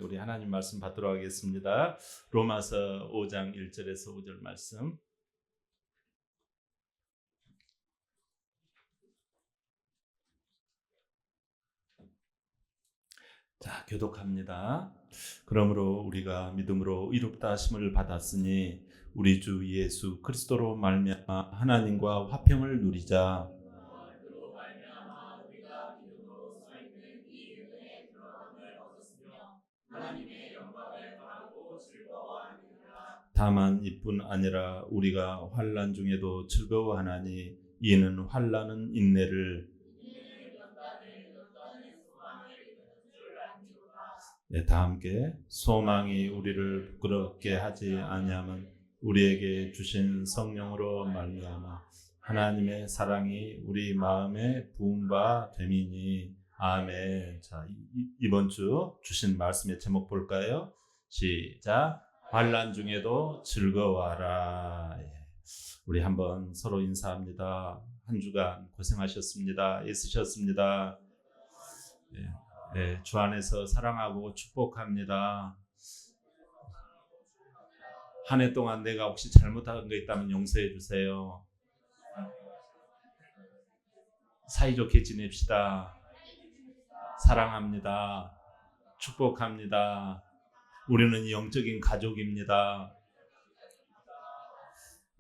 우리 하나님 말씀 받도록 하겠습니다. 로마서 5장 1절에서 5절 말씀. 자, 교독합니다. 그러므로 우리가 믿음으로 의롭다 하심을 받았으니 우리 주 예수 그리스도로 말미암아 하나님과 화평을 누리자. 다만 이뿐 아니라 우리가 환난 중에도 즐거워하나니 이는 환난은 인내를. 다 함께 소망이 우리를 부끄럽게 하지 아니함은 우리에게 주신 성령으로 말미암아 하나님의 사랑이 우리 마음에 부은 바 됨이니. 아멘. 자, 이번 주 주신 말씀의 제목 볼까요? 시작. 환난 중에도 즐거워하라. 우리 한번 서로 인사합니다. 한 주간 고생하셨습니다. 애쓰셨습니다. 주 안에서 사랑하고 축복합니다. 한 해 동안 내가 혹시 잘못한 거 있다면 용서해 주세요. 사이좋게 지냅시다. 사랑합니다. 축복합니다. 우리는 영적인 가족입니다.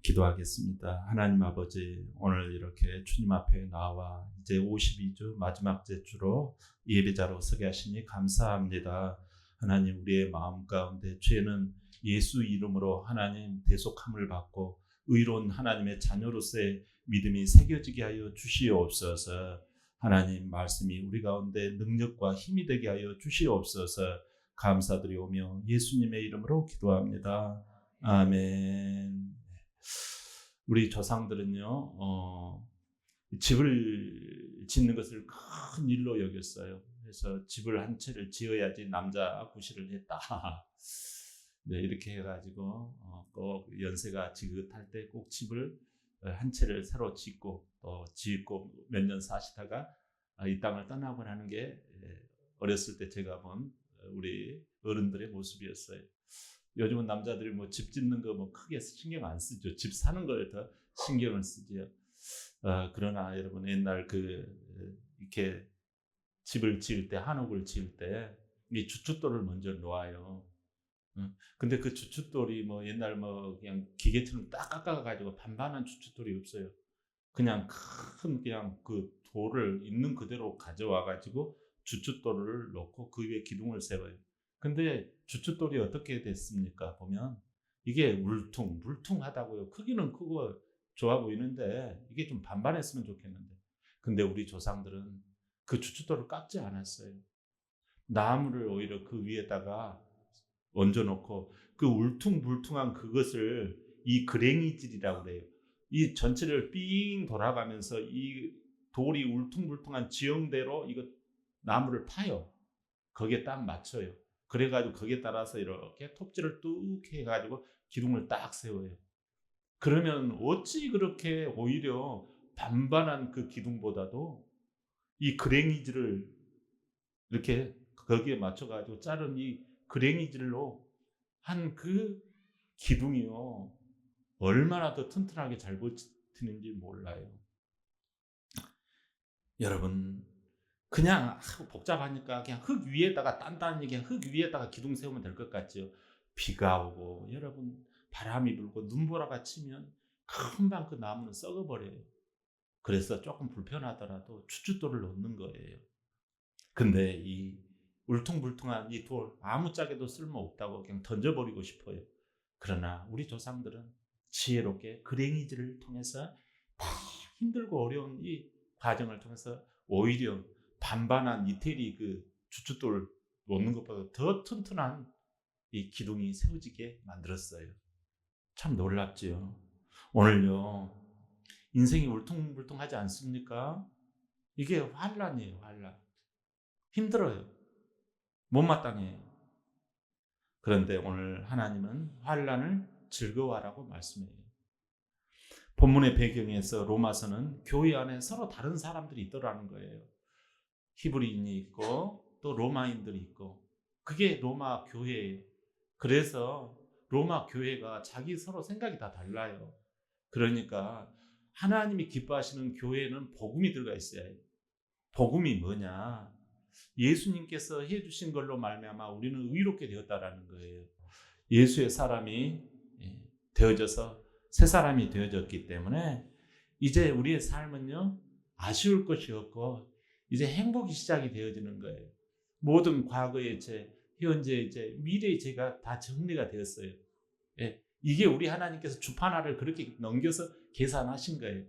기도하겠습니다. 하나님 아버지, 오늘 이렇게 주님 앞에 나와 이제 52주 마지막 주로 예배자로 서게 하시니 감사합니다. 하나님, 우리의 마음 가운데 죄는 예수 이름으로 하나님 대속함을 받고 의로운 하나님의 자녀로서의 믿음이 새겨지게 하여 주시옵소서. 하나님 말씀이 우리 가운데 능력과 힘이 되게 하여 주시옵소서. 감사드리오며 예수님의 이름으로 기도합니다. 아멘. 우리 조상들은요, 집을 짓는 것을 큰 일로 여겼어요. 그래서 집을 한 채를 지어야지 남자 구실을 했다. 네, 이렇게 해가지고 꼭 연세가 지긋할 때 꼭 집을 한 채를 새로 짓고 또 짓고 몇 년 사시다가 이 땅을 떠나고 하는 게 어렸을 때 제가 본 우리 어른들의 모습이었어요. 요즘은 남자들이 뭐 집 짓는 거 뭐 크게 신경 안 쓰죠. 집 사는 걸 더 신경을 쓰죠. 그러나 여러분, 옛날 이렇게 집을 지을 때, 한옥을 지을 때 이 주춧돌을 먼저 놓아요. 근데 그 주춧돌이 뭐 옛날 뭐 그냥 기계처럼 딱 깎아가지고 반반한 주춧돌이 없어요. 그냥 그냥 그 돌을 있는 그대로 가져와가지고 주춧돌을 놓고 그 위에 기둥을 세워요. 근데 주춧돌이 어떻게 됐습니까? 보면 이게 물퉁하다고요. 크기는 크고 좋아 보이는데 이게 좀 반반했으면 좋겠는데. 근데 우리 조상들은 그 주춧돌을 깎지 않았어요. 나무를 오히려 그 위에다가 얹어놓고 그 울퉁불퉁한 그것을 이 그랭이질이라고 그래요. 이 전체를 삥 돌아가면서 이 돌이 울퉁불퉁한 지형대로 이거 나무를 파요. 거기에 딱 맞춰요. 그래가지고 거기에 따라서 이렇게 톱질을 뚝 해가지고 기둥을 딱 세워요. 그러면 어찌 그렇게 오히려 반반한 그 기둥보다도 이 그랭이질을 이렇게 거기에 맞춰가지고 자른 이 그랭이질로 한 그 기둥이요, 얼마나 더 튼튼하게 잘 버티는지 몰라요. 여러분, 그냥 복잡하니까 그냥 흙 위에다가 단단히 그냥 흙 위에다가 기둥 세우면 될 것 같죠. 비가 오고 여러분 바람이 불고 눈보라가 치면 금방 그 나무는 썩어버려요. 그래서 조금 불편하더라도 주춧돌을 놓는 거예요. 근데 이 울퉁불퉁한 이 돌 아무짝에도 쓸모없다고 그냥 던져버리고 싶어요. 그러나 우리 조상들은 지혜롭게 그랭이질을 통해서 힘들고 어려운 이 과정을 통해서 오히려 반반한 이태리 그 주춧돌 놓는 것보다 더 튼튼한 이 기둥이 세워지게 만들었어요. 참 놀랍지요. 오늘요, 인생이 울퉁불퉁하지 않습니까? 이게 환난이에요. 환난. 힘들어요. 못마땅해요. 그런데 오늘 하나님은 환난을 즐거워하라고 말씀해요. 본문의 배경에서 로마서는 교회 안에 서로 다른 사람들이 있더라는 거예요. 히브리인이 있고 또 로마인들이 있고, 그게 로마 교회예요. 그래서 로마 교회가 자기 서로 생각이 다 달라요. 그러니까 하나님이 기뻐하시는 교회는 복음이 들어가 있어야 해요. 복음이 뭐냐? 예수님께서 해주신 걸로 말미암아 우리는 의롭게 되었다라는 거예요. 예수의 사람이 되어져서 새 사람이 되어졌기 때문에 이제 우리의 삶은요, 아쉬울 것이 없고 이제 행복이 시작이 되어지는 거예요. 모든 과거의 죄, 현재의 죄, 미래의 죄가 다 정리가 되었어요. 예, 이게 우리 하나님께서 주판화를 그렇게 넘겨서 계산하신 거예요.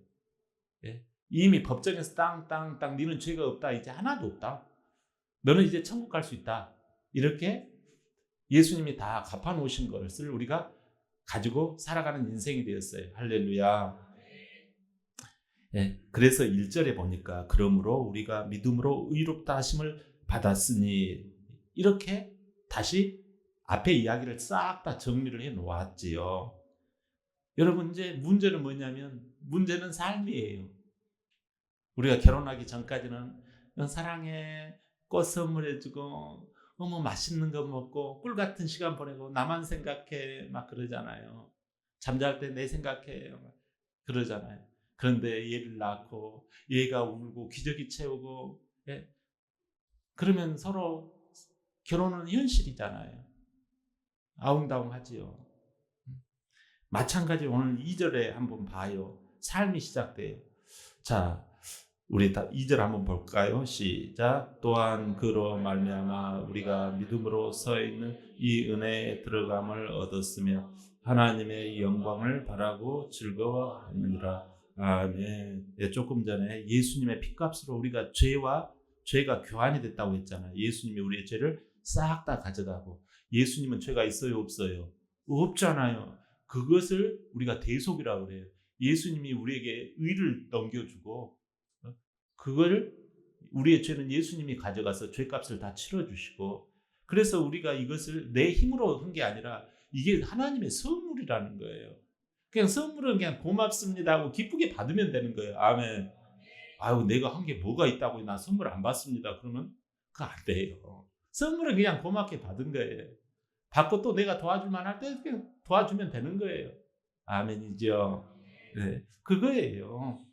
예, 이미 법정에서 땅 너는 죄가 없다, 이제 하나도 없다, 너는 이제 천국 갈 수 있다, 이렇게 예수님이 다 갚아놓으신 것을 우리가 가지고 살아가는 인생이 되었어요. 할렐루야. 예, 그래서 1절에 보니까 그러므로 우리가 믿음으로 의롭다 하심을 받았으니, 이렇게 다시 앞에 이야기를 싹 다 정리를 해 놓았지요. 여러분, 이제 문제는 뭐냐면, 문제는 삶이에요. 우리가 결혼하기 전까지는 사랑해, 꽃 선물해주고 뭐 맛있는 거 먹고 꿀 같은 시간 보내고 나만 생각해 막 그러잖아요. 잠잘 때 내 생각해 막 그러잖아요. 그런데 얘를 낳고 얘가 울고 기저귀 채우고, 예? 그러면 서로 결혼은 현실이잖아요. 아웅다웅하지요. 마찬가지 오늘 2절에 한번 봐요. 삶이 시작돼요. 자, 우리 다 2절 한번 볼까요? 시작. 또한 그로 말미암아 우리가 믿음으로 서 있는 이 은혜에 들어감을 얻었으며 하나님의 영광을 바라고 즐거워하느니라. 아멘. 네, 조금 전에 예수님의 피값으로 우리가 죄가 교환이 됐다고 했잖아요. 예수님이 우리의 죄를 싹 다 가져가고, 예수님은 죄가 있어요, 없어요? 없잖아요. 그것을 우리가 대속이라고 그래요. 예수님이 우리에게 의를 넘겨주고, 그걸, 우리의 죄는 예수님이 가져가서 죄값을 다 치러주시고, 그래서 우리가 이것을 내 힘으로 한 게 아니라 이게 하나님의 선물이라는 거예요. 그냥 선물은 그냥 고맙습니다 하고 기쁘게 받으면 되는 거예요. 아멘. 아유, 내가 한 게 뭐가 있다고 나 선물 안 받습니다, 그러면 그거 안 돼요. 선물은 그냥 고맙게 받은 거예요. 받고 또 내가 도와줄 만할 때 그냥 도와주면 되는 거예요. 아멘이죠. 네, 그거예요.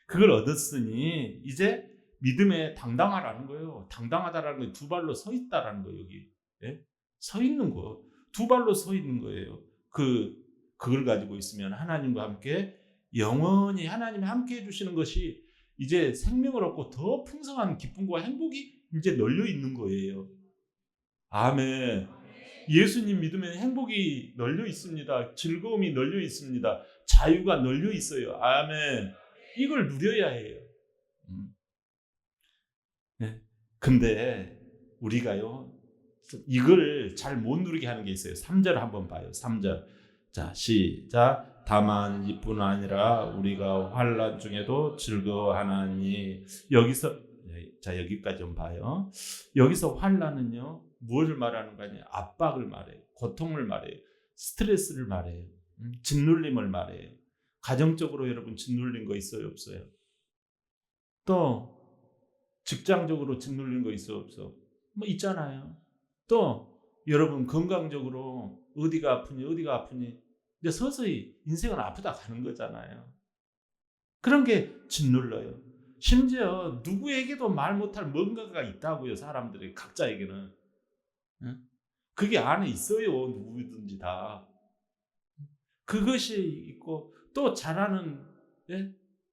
그걸 얻었으니 이제 믿음에 당당하라는 거예요. 당당하다라는 건 두 발로 서 있다라는 거예요. 여기, 예? 서 있는 거, 두 발로 서 있는 거예요. 그걸 가지고 있으면 하나님과 함께 영원히 하나님이 함께 해주시는 것이 이제 생명을 얻고 더 풍성한 기쁨과 행복이 이제 널려 있는 거예요. 아멘. 예수님 믿으면 행복이 널려 있습니다. 즐거움이 널려 있습니다. 자유가 널려 있어요. 아멘. 이걸 누려야 해요. 네. 근데 우리가요, 이걸 잘 못 누리게 하는 게 있어요. 3절 한번 봐요. 3절. 자, 시작. 다만 이뿐 아니라 우리가 환난 중에도 즐거워하나니. 여기서, 자, 여기까지 좀 봐요. 여기서 환난은요, 무엇을 말하는 거 아니에요? 압박을 말해요. 고통을 말해요. 스트레스를 말해요. 짓눌림을 말해요. 가정적으로 여러분 짓눌린 거 있어요, 없어요? 또 직장적으로 짓눌린 거 있어, 없어? 뭐 있잖아요. 또 여러분 건강적으로 어디가 아프니 이제 서서히 인생은 아프다 가는 거잖아요. 그런 게 짓눌러요. 심지어 누구에게도 말 못할 뭔가가 있다고요. 사람들이 각자에게는. 그게 안에 있어요. 누구든지 다. 그것이 있고 또 잘하는, 예?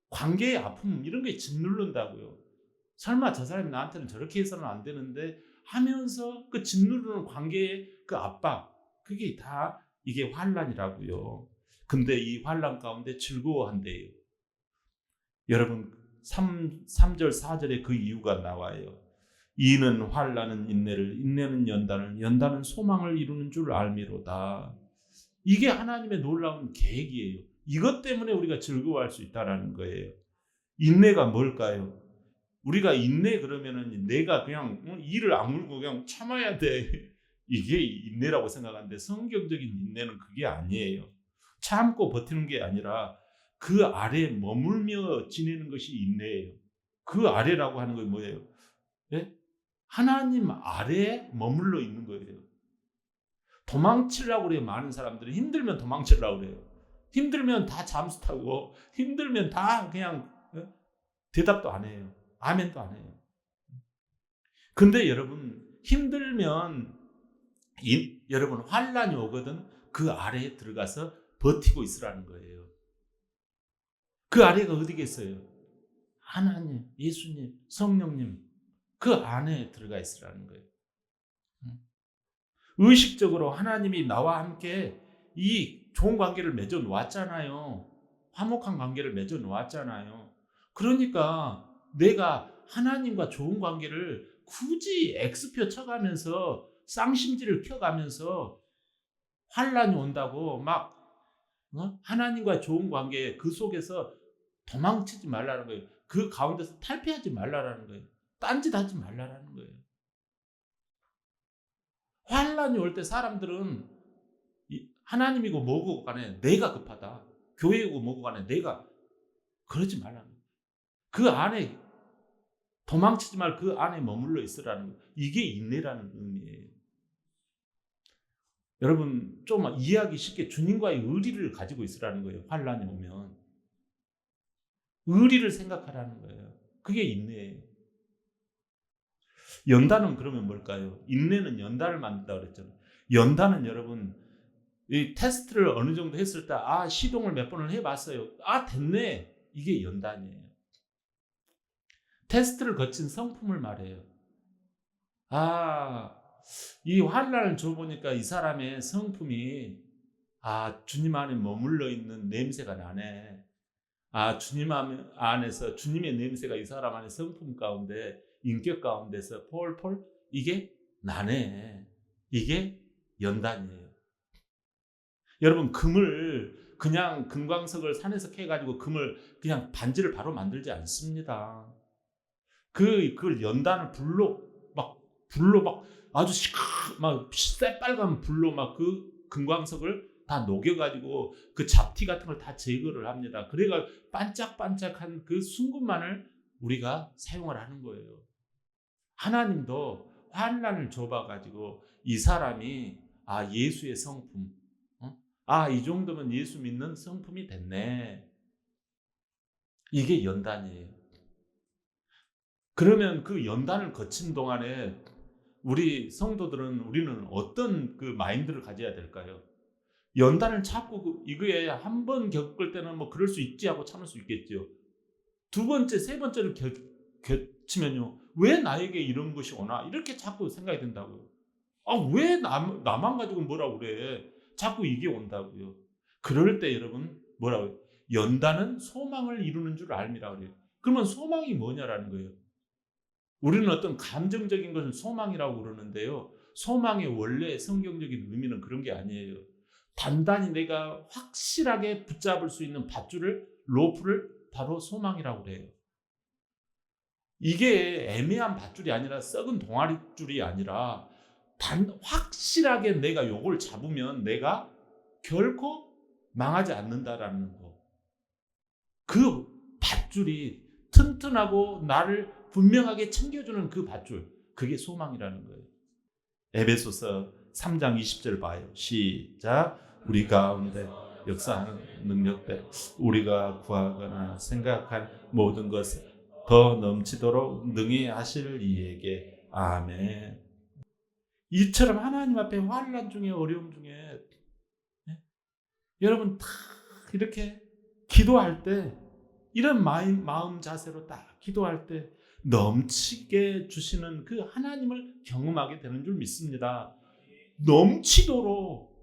관계의 아픔, 이런 게 짓누른다고요. 설마 저 사람이 나한테는 저렇게 해서는 안 되는데 하면서 그 짓누르는 관계의 그 압박, 그게 다 이게 환난이라고요. 근데 이 환난 가운데 즐거워한대요. 여러분 3절 4절에 그 이유가 나와요. 이는 환난은 인내를, 인내는 연단을, 연단은 소망을 이루는 줄 알미로다. 이게 하나님의 놀라운 계획이에요. 이것 때문에 우리가 즐거워할 수 있다는 거예요. 인내가 뭘까요? 우리가 인내 그러면은 내가 그냥 이를 악물고 그냥 참아야 돼, 이게 인내라고 생각하는데 성경적인 인내는 그게 아니에요. 참고 버티는 게 아니라 그 아래에 머물며 지내는 것이 인내예요. 그 아래라고 하는 건 뭐예요? 네? 하나님 아래에 머물러 있는 거예요. 도망치려고 그래요. 많은 사람들이 힘들면 도망치려고 그래요. 힘들면 다 잠수 타고 힘들면 다 그냥 대답도 안 해요. 아멘도 안 해요. 근데 여러분 힘들면 여러분 환난이 오거든 그 아래에 들어가서 버티고 있으라는 거예요. 그 아래가 어디겠어요? 하나님, 예수님, 성령님 그 안에 들어가 있으라는 거예요. 의식적으로 하나님이 나와 함께 이 좋은 관계를 맺어 놓았잖아요. 화목한 관계를 맺어 놓았잖아요. 그러니까 내가 하나님과 좋은 관계를 굳이 X표 쳐가면서 쌍심지를 켜가면서 환란이 온다고 막 하나님과 좋은 관계 그 속에서 도망치지 말라는 거예요. 그 가운데서 탈피하지 말라는 거예요. 딴짓하지 말라는 거예요. 환란이 올 때 사람들은 하나님이고 뭐고 간에 내가 급하다. 교회이고 뭐고 간에 내가 그러지 말라는 거예요. 그 안에 도망치지 말고 그 안에 머물러 있으라는 거예요. 이게 인내라는 의미예요. 여러분 좀 이해하기 쉽게 주님과의 의리를 가지고 있으라는 거예요. 환란이 오면 의리를 생각하라는 거예요. 그게 인내예요. 연단은 그러면 뭘까요? 인내는 연단을 만든다고 그랬잖아요. 연단은 여러분 이 테스트를 어느 정도 했을 때 시동을 몇 번을 해봤어요. 됐네. 이게 연단이에요. 테스트를 거친 성품을 말해요. 이 환난을 줘보니까 이 사람의 성품이 주님 안에 머물러 있는 냄새가 나네. 주님 안에서 주님의 냄새가 이 사람 안에 성품 가운데 인격 가운데서 폴폴 이게 나네. 이게 연단이에요. 여러분 금을 그냥 금광석을 산에서 캐가지고 금을 그냥 반지를 바로 만들지 않습니다. 그걸 연단을 불로 막 아주 막 새빨간 불로 막 그 금광석을 다 녹여가지고 그 잡티 같은 걸 다 제거를 합니다. 그래가 반짝반짝한 그 순금만을 우리가 사용을 하는 거예요. 하나님도 환난을 줘봐가지고 이 사람이 예수의 성품, 이 정도면 예수 믿는 성품이 됐네. 이게 연단이에요. 그러면 그 연단을 거친 동안에 우리 성도들은 우리는 어떤 그 마인드를 가져야 될까요? 연단을 자꾸 이거에 한 번 겪을 때는 뭐 그럴 수 있지 하고 참을 수 있겠죠. 두 번째, 세 번째를 겪으면요. 왜 나에게 이런 것이 오나? 이렇게 자꾸 생각이 든다고요. 왜 나만 가지고 뭐라고 그래? 자꾸 이게 온다고요. 그럴 때 여러분 뭐라고요? 연단은 소망을 이루는 줄 알미라 그래요. 그러면 소망이 뭐냐라는 거예요. 우리는 어떤 감정적인 것을 소망이라고 그러는데요. 소망의 원래 성경적인 의미는 그런 게 아니에요. 단단히 내가 확실하게 붙잡을 수 있는 밧줄을 로프를 바로 소망이라고 그래요. 이게 애매한 밧줄이 아니라 썩은 동아리줄이 아니라 확실하게 내가 요걸 잡으면 내가 결코 망하지 않는다라는 거. 그 밧줄이 튼튼하고 나를 분명하게 챙겨주는 그 밧줄, 그게 소망이라는 거예요. 에베소서 3장 20절 봐요. 시작. 우리 가운데 역사하는 능력대 우리가 구하거나 생각한 모든 것을 더 넘치도록 능히 하실 이에게 아멘. 이처럼 하나님 앞에 환난 중에 어려움 중에 여러분 다 이렇게 기도할 때 이런 마음 자세로 딱 기도할 때 넘치게 주시는 그 하나님을 경험하게 되는 줄 믿습니다. 넘치도록.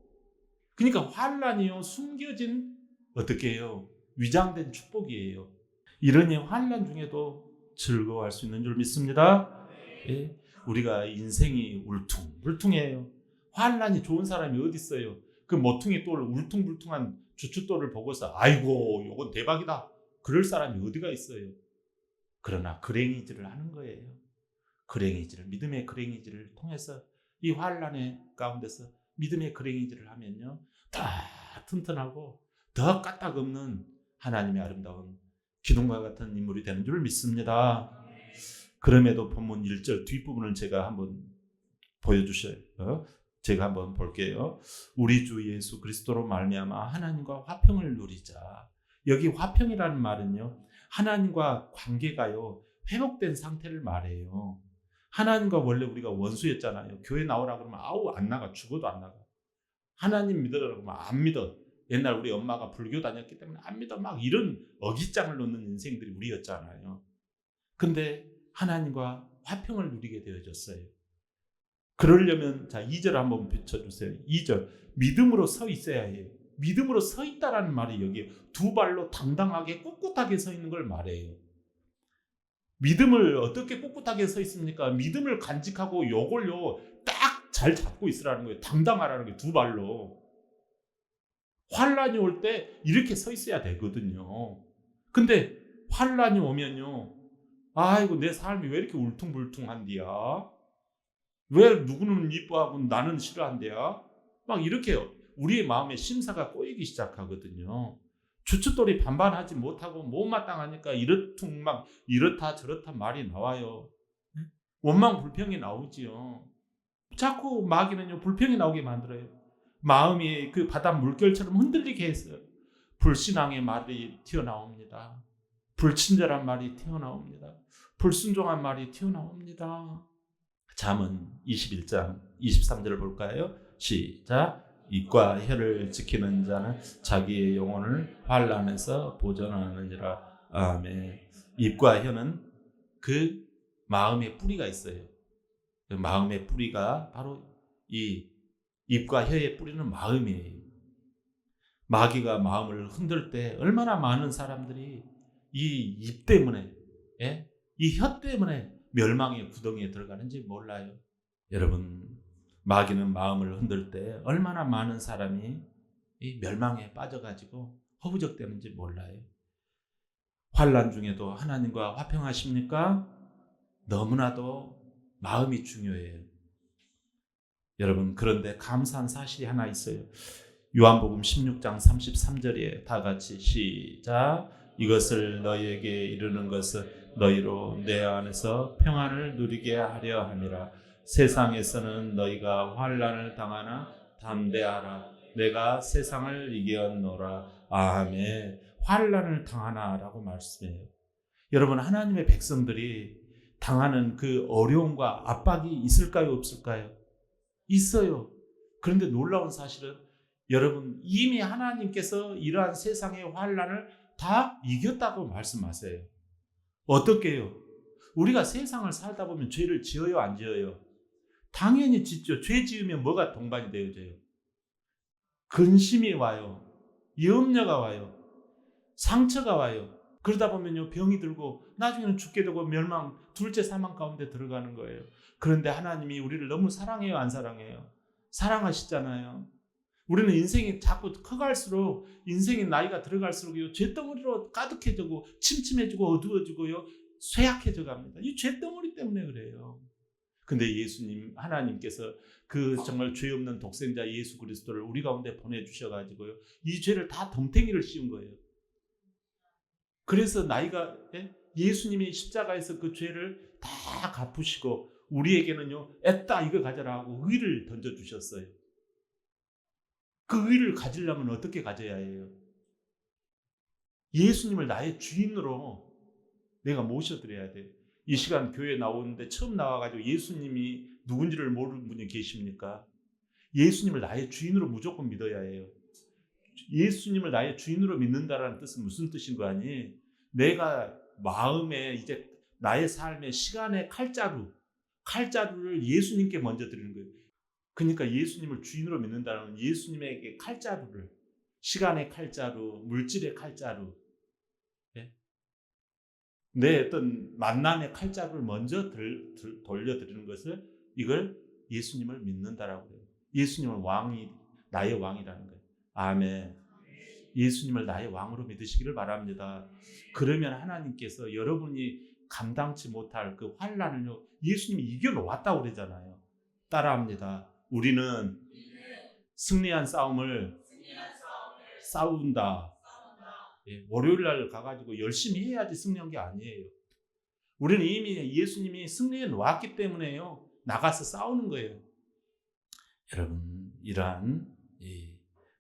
그러니까 환난이요 숨겨진 어떻게 해요? 위장된 축복이에요. 이러니 환난 중에도 즐거워할 수 있는 줄 믿습니다. 예? 우리가 인생이 울퉁불퉁해요. 환난이 좋은 사람이 어디 있어요? 그 모퉁이 돌 울퉁불퉁한 주춧돌을 보고서 아이고 요건 대박이다. 그럴 사람이 어디가 있어요? 그러나 그랭이질을 하는 거예요. 그랭이질, 믿음의 그랭이질을 통해서 이 환난의 가운데서 믿음의 그랭이질을 하면요 더 튼튼하고 더 까딱없는 하나님의 아름다운 기둥과 같은 인물이 되는 줄 믿습니다. 그럼에도 본문 1절 뒷부분을 제가 한번 보여주셔요. 제가 한번 볼게요. 우리 주 예수 그리스도로 말미암아 하나님과 화평을 누리자. 여기 화평이라는 말은요, 하나님과 관계가요 회복된 상태를 말해요. 하나님과 원래 우리가 원수였잖아요. 교회 나오라 그러면 아우 안 나가, 죽어도 안 나가. 하나님 믿으라 그러면 안 믿어. 옛날 우리 엄마가 불교 다녔기 때문에 안 믿어, 막 이런 어깃장을 놓는 인생들이 우리였잖아요. 근데 하나님과 화평을 누리게 되어졌어요. 그러려면 자 2절 한번 비춰주세요. 2절 믿음으로 서 있어야 해요. 믿음으로 서 있다라는 말이 여기 두 발로 당당하게 꿋꿋하게 서 있는 걸 말해요. 믿음을 어떻게 꿋꿋하게 서 있습니까? 믿음을 간직하고 요걸요 딱 잘 잡고 있으라는 거예요. 당당하라는 게 두 발로. 환란이 올 때 이렇게 서 있어야 되거든요. 근데 환란이 오면요, 아이고 내 삶이 왜 이렇게 울퉁불퉁한디야? 왜 누구는 이뻐하고 나는 싫어한대야? 막 이렇게 우리의 마음에 심사가 꼬이기 시작하거든요. 주춧돌이 반반하지 못하고 못마땅하니까 막 이렇다 저렇다 말이 나와요. 원망 불평이 나오지요. 자꾸 마귀는요 불평이 나오게 만들어요. 마음이 그 바다 물결처럼 흔들리게 했어요. 불신앙의 말이 튀어나옵니다. 불친절한 말이 튀어나옵니다. 불순종한 말이 튀어나옵니다. 잠언 21장 23절을 볼까요? 시작. 입과 혀를 지키는 자는 자기의 영혼을 환난에서 보존하느니라. 아멘. 입과 혀는 그 마음의 뿌리가 있어요. 그 마음의 뿌리가 바로 이 입과 혀의 뿌리는 마음이에요. 마귀가 마음을 흔들 때 얼마나 많은 사람들이 이 입 때문에, 이 혀 때문에 멸망의 구덩이에 들어가는지 몰라요. 여러분, 마귀는 마음을 흔들 때 얼마나 많은 사람이 이 멸망에 빠져가지고 허우적대는지 몰라요. 환난 중에도 하나님과 화평하십니까? 너무나도 마음이 중요해요. 여러분, 그런데 감사한 사실이 하나 있어요. 요한복음 16장 33절에 다 같이 시작. 이것을 너희에게 이르는 것은 너희로 내 안에서 평안을 누리게 하려 함이라. 세상에서는 너희가 환난을 당하나 담대하라. 내가 세상을 이겼노라. 아멘. 환난을 당하나라고 말씀해요. 여러분, 하나님의 백성들이 당하는 그 어려움과 압박이 있을까요, 없을까요? 있어요. 그런데 놀라운 사실은 여러분, 이미 하나님께서 이러한 세상의 환난을 다 이겼다고 말씀하세요. 어떻게 해요? 우리가 세상을 살다 보면 죄를 지어요, 안 지어요? 당연히 짓죠. 죄 지으면 뭐가 동반이 되어져요? 근심이 와요. 염려가 와요. 상처가 와요. 그러다 보면요, 병이 들고 나중에는 죽게 되고 멸망, 둘째 사망 가운데 들어가는 거예요. 그런데 하나님이 우리를 너무 사랑해요, 안 사랑해요? 사랑하시잖아요. 우리는 인생이 자꾸 커갈수록, 인생의 나이가 들어갈수록요, 죄덩어리로 가득해지고 침침해지고 어두워지고요, 쇠약해져 갑니다. 이 죄덩어리 때문에 그래요. 근데 예수님, 하나님께서 그 정말 죄 없는 독생자 예수 그리스도를 우리 가운데 보내주셔가지고요, 이 죄를 다 덤탱이를 씌운 거예요. 그래서 나이가, 예수님이 십자가에서 그 죄를 다 갚으시고 우리에게는요, 애따 이거 가져라 하고 의를 던져주셨어요. 그 의를 가지려면 어떻게 가져야 해요? 예수님을 나의 주인으로 내가 모셔드려야 돼요. 이 시간 교회에 나오는데 처음 나와가지고 예수님이 누군지를 모르는 분이 계십니까? 예수님을 나의 주인으로 무조건 믿어야 해요. 예수님을 나의 주인으로 믿는다라는 뜻은 무슨 뜻인 거 아니? 내가 마음에 이제 나의 삶의 시간의 칼자루를 예수님께 먼저 드리는 거예요. 그러니까 예수님을 주인으로 믿는다는 예수님에게 칼자루를, 시간의 칼자루, 물질의 칼자루, 내 어떤 만남의 칼자루를 먼저 돌려드리는 것을, 이걸 예수님을 믿는다라고 해요. 예수님은 나의 왕이라는 거예요. 아멘. 예수님을 나의 왕으로 믿으시기를 바랍니다. 그러면 하나님께서 여러분이 감당치 못할 그 환난을요, 예수님이 이겨놓았다고 그러잖아요. 따라합니다. 우리는 승리한 싸움을 싸운다. 월요일 날 가가지고 열심히 해야지 승리한 게 아니에요. 우리는 이미 예수님이 승리해 놓았기 때문에요. 나가서 싸우는 거예요. 여러분, 이러한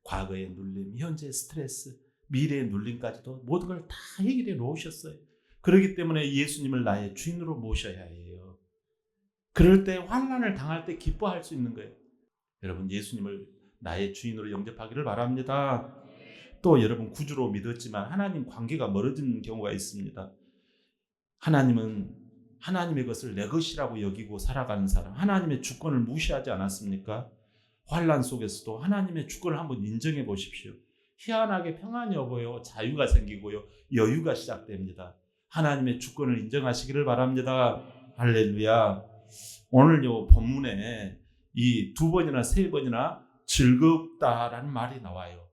과거의 눌림, 현재의 스트레스, 미래의 눌림까지도 모든 걸 다 해결해 놓으셨어요. 그렇기 때문에 예수님을 나의 주인으로 모셔야 해요. 그럴 때 환난을 당할 때 기뻐할 수 있는 거예요. 여러분, 예수님을 나의 주인으로 영접하기를 바랍니다. 또 여러분, 구주로 믿었지만 하나님 관계가 멀어지는 경우가 있습니다. 하나님은 하나님의 것을 내 것이라고 여기고 살아가는 사람, 하나님의 주권을 무시하지 않았습니까? 환난 속에서도 하나님의 주권을 한번 인정해 보십시오. 희한하게 평안이 오고요, 자유가 생기고요, 여유가 시작됩니다. 하나님의 주권을 인정하시기를 바랍니다. 할렐루야. 오늘 요 본문에 이 2번이나 3번이나 즐겁다라는 말이 나와요.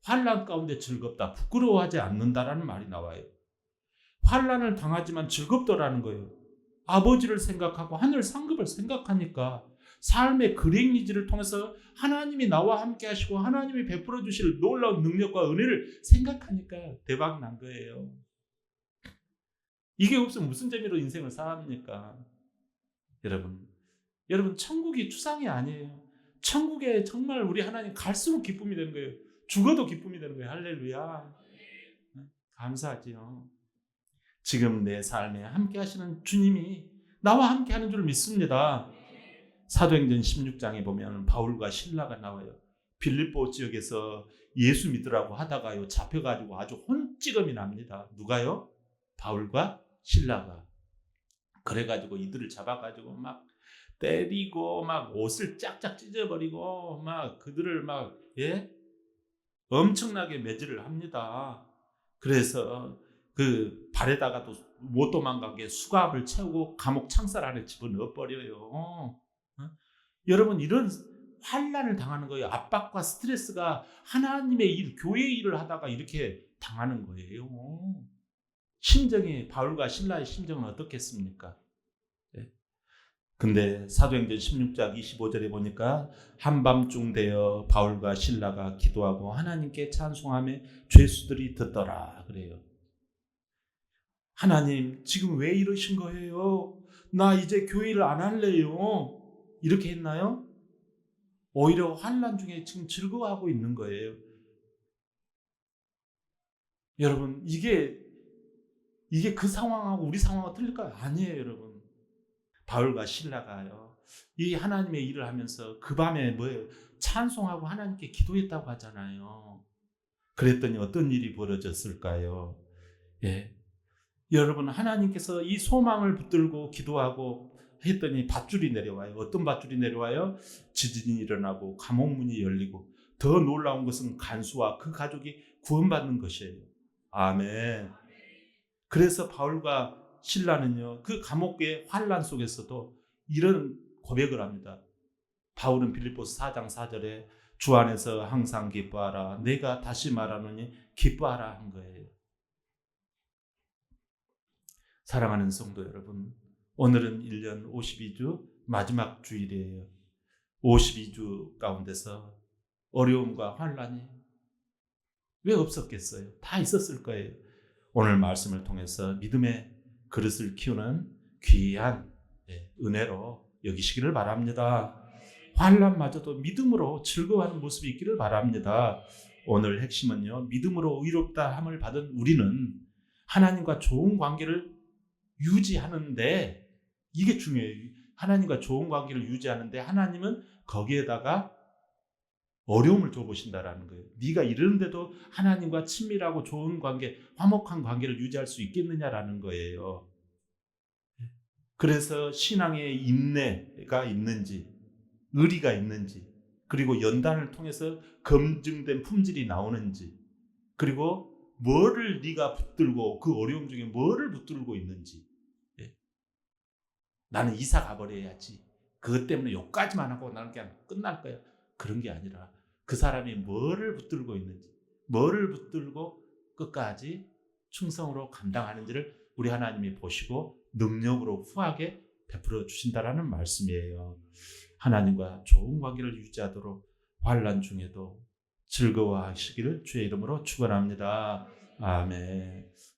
환난 가운데 즐겁다, 부끄러워하지 않는다라는 말이 나와요. 환난을 당하지만 즐겁더라는 거예요. 아버지를 생각하고 하늘 상급을 생각하니까 삶의 그랭이지를 통해서 하나님이 나와 함께 하시고 하나님이 베풀어 주실 놀라운 능력과 은혜를 생각하니까 대박 난 거예요. 이게 없으면 무슨 재미로 인생을 살합니까? 여러분 천국이 추상이 아니에요. 천국에 정말 우리 하나님 갈수록 기쁨이 되는 거예요. 죽어도 기쁨이 되는 거예요. 할렐루야. 감사하지요. 지금 내 삶에 함께 하시는 주님이 나와 함께 하는 줄 믿습니다. 사도행전 16장에 보면 바울과 실라가 나와요. 빌립보 지역에서 예수 믿으라고 하다가요, 잡혀가지고 아주 혼찌검이 납니다. 누가요? 바울과 실라가. 그래가지고 이들을 잡아가지고 막 때리고 막 옷을 짝짝 찢어버리고 막 그들을 막 엄청나게 매질을 합니다. 그래서 그 발에다가도 못 도망가게 수갑을 채우고 감옥 창살 안에 집어넣어 버려요. 여러분, 이런 환난을 당하는 거예요. 압박과 스트레스가 하나님의 일, 교회의 일을 하다가 이렇게 당하는 거예요. 심정이, 바울과 실라의 심정은 어떻겠습니까? 근데 사도행전 16장 25절에 보니까 한밤중 되어 바울과 실라가 기도하고 하나님께 찬송하며 죄수들이 듣더라 그래요. 하나님, 지금 왜 이러신 거예요? 나 이제 교회를 안 할래요. 이렇게 했나요? 오히려 환난 중에 지금 즐거워하고 있는 거예요. 여러분, 이게 그 상황하고 우리 상황하고 틀릴까요? 아니에요, 여러분. 바울과 실라가요, 이 하나님의 일을 하면서 그 밤에 뭐예요? 찬송하고 하나님께 기도했다고 하잖아요. 그랬더니 어떤 일이 벌어졌을까요? 여러분, 하나님께서 이 소망을 붙들고 기도하고 했더니 밧줄이 내려와요. 어떤 밧줄이 내려와요? 지진이 일어나고 감옥문이 열리고, 더 놀라운 것은 간수와 그 가족이 구원받는 것이에요. 아멘. 그래서 바울과 실라는요, 그 감옥의 환난 속에서도 이런 고백을 합니다. 바울은 빌립보서 4장 4절에 주 안에서 항상 기뻐하라, 내가 다시 말하노니 기뻐하라 한 거예요. 사랑하는 성도 여러분, 오늘은 1년 52주 마지막 주일이에요. 52주 가운데서 어려움과 환난이 왜 없었겠어요? 다 있었을 거예요. 오늘 말씀을 통해서 믿음의 그릇을 키우는 귀한 은혜로 여기시기를 바랍니다. 환난마저도 믿음으로 즐거워하는 모습이 있기를 바랍니다. 오늘 핵심은요, 믿음으로 의롭다 함을 받은 우리는 하나님과 좋은 관계를 유지하는데, 이게 중요해요. 하나님과 좋은 관계를 유지하는데 하나님은 거기에다가 어려움을 줘보신다라는 거예요. 네가 이러는데도 하나님과 친밀하고 좋은 관계, 화목한 관계를 유지할 수 있겠느냐라는 거예요. 그래서 신앙의 인내가 있는지, 의리가 있는지, 그리고 연단을 통해서 검증된 품질이 나오는지, 그리고 뭐를 네가 붙들고, 그 어려움 중에 뭐를 붙들고 있는지. 나는 이사 가버려야지, 그것 때문에 욕까지만 하고 나는 그냥 끝날 거야, 그런 게 아니라 그 사람이 뭐를 붙들고 있는지, 뭐를 붙들고 끝까지 충성으로 감당하는지를 우리 하나님이 보시고 능력으로 후하게 베풀어 주신다라는 말씀이에요. 하나님과 좋은 관계를 유지하도록 환난 중에도 즐거워하시기를 주의 이름으로 축원합니다. 아멘.